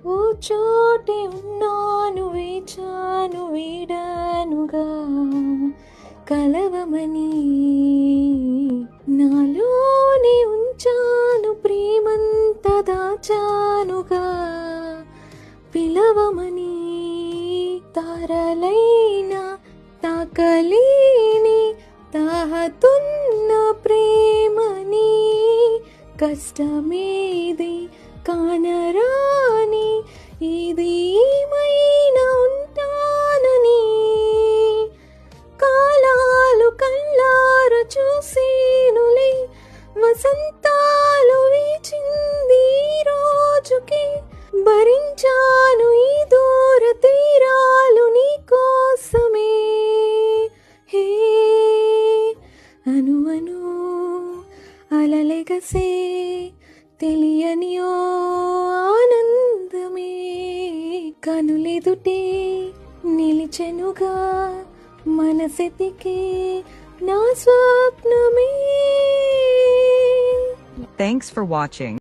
ఓ చోటే ఉన్నాను వేచాను వీడానుగా కలవమని నాలోనే ఉంచాను ప్రేమంత దాచానుగా పిలవమని తారలైనా తాకలేని తాహతున్న ప్రేమని కష్టమేది కానరాని ఇది ఏమైనా ఉంటానని కాలాలు కల్లార చూసేనులే వసంతాలు వీచింది ఈ రోజుకి భరించాను ఈ దూర తీరాలు నీ కోసమే హే అను అను అలలెగసే తెలియని ఓ ఆనందమే కనులెదుటే నిలిచెనుగా మనసెతికే నా స్వప్నమే. Thanks for watching.